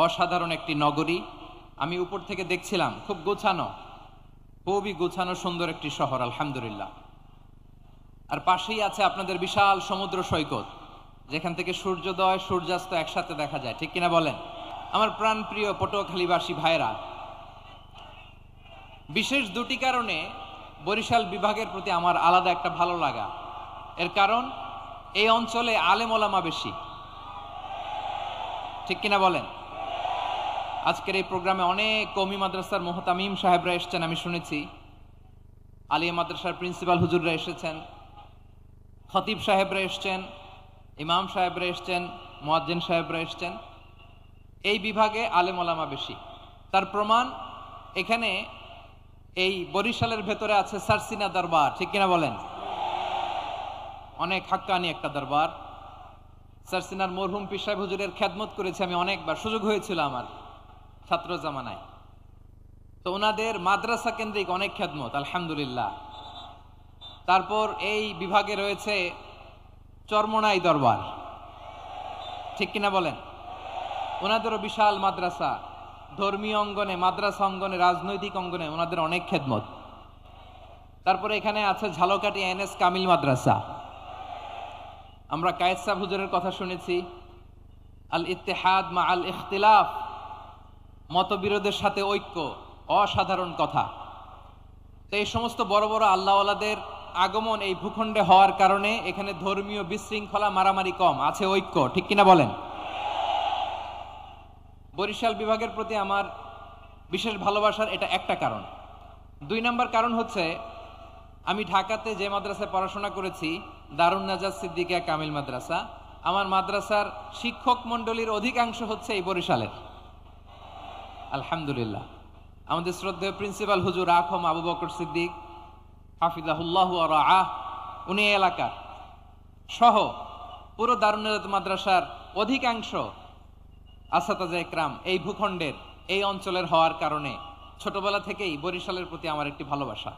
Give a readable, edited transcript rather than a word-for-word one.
অসাধারণ একটি নগরী। আমি উপর থেকে দেখছিলাম, খুব গোছানো, খুবই গোছানো সুন্দর একটি শহর, আলহামদুলিল্লাহ। আর পাশেই আছে আপনাদের বিশাল সমুদ্র সৈকত, যেখান থেকে সূর্যোদয় সূর্যাস্ত একসাথে দেখা যায়, ঠিক কিনা বলেন? আমার প্রাণপ্রিয় পটুয়াখালীবাসী ভাইরা, বিশেষ দুটি কারণে বরিশাল বিভাগের প্রতি আমার আলাদা একটা ভালো লাগা। এর কারণ, এই অঞ্চলে আলেম ওলামা বেশি, ঠিক কিনা বলেন? আজকের এই প্রোগ্রামে অনেক কওমি মাদ্রাসার মুহতামিম সাহেবরা এসেছেন, আমি শুনেছি। আলিয়া মাদ্রাসার প্রিন্সিপাল হুজুররা এসেছেন, খতিব সাহেবরা এসেছেন, ইমাম সাহেবরা এসেছেন, মুয়াজ্জিন সাহেবরা এসেছেন। এই বিভাগে আলেম ওলামা বেশি। তার প্রমাণ, এখানে এই বরিশালের ভেতরে আছে সারসিনা দরবার, ঠিক কিনা বলেন? অনেক হাক্কানি একটা দরবার। সারসিনার মরহুম পীর সাহেব হুজুরের খেদমত করেছি আমি অনেকবার, সুযোগ হয়েছিল আমার ছাত্র জামানায়। তো ওনাদের মাদ্রাসা কেন্দ্রিক অনেক খেদমত, আলহামদুলিল্লাহ। তারপর এই বিভাগে রয়েছে চরমোনাই দরবার, ঠিক কিনা বলেন? ওনাদেরও বিশাল মাদ্রাসা, ধর্মীয় অঙ্গনে, মাদ্রাসা অঙ্গনে, রাজনৈতিক অঙ্গনে ওনাদের অনেক খেদমত। তারপরে এখানে আছে ঝালকাঠি এনএস কামিল মাদ্রাসা। আমরা কায়েদ সাহেব হুজুরের কথা শুনেছি, আল ইত্তেহাদ মা আল ইখতিলাফ, মতবিরোধের সাথে ঐক্য, অসাধারণ কথা। তো এই সমস্ত বড় বড় আল্লাহওয়ালাদের আগমন এই ভূখণ্ডে হওয়ার কারণে এখানে ধর্মীয় বিশৃঙ্খলা, মারামারি কম, আছে ঐক্য, ঠিক কিনা বলেন? বরিশাল বিভাগের প্রতি আমার বিশেষ ভালোবাসার এটা একটা কারণ। 2 নম্বর কারণ হচ্ছে, আমি ঢাকাতে যে মাদ্রাসায় পড়াশোনা করেছি, দারুন নাজাত সিদ্দিকিয়া কামিল মাদ্রাসা, আমার মাদ্রাসার শিক্ষক মন্ডলীর অধিকাংশ হচ্ছে এই বরিশালের, আলহামদুলিল্লাহ। আমাদের শ্রদ্ধেয় প্রিন্সিপাল হুজুর আখম আবু বকর সিদ্দিক হাফিজাহুল্লাহ ওয়া রাআহ, উনি এলাকার সহ পুরো দারুন নাজাত মাদ্রাসার অধিকাংশ আসাতাজা ইকরাম এই ভূখণ্ডের, এই অঞ্চলের হওয়ার কারণে ছোটবেলা থেকেই বরিশালের প্রতি আমার একটি ভালোবাসা।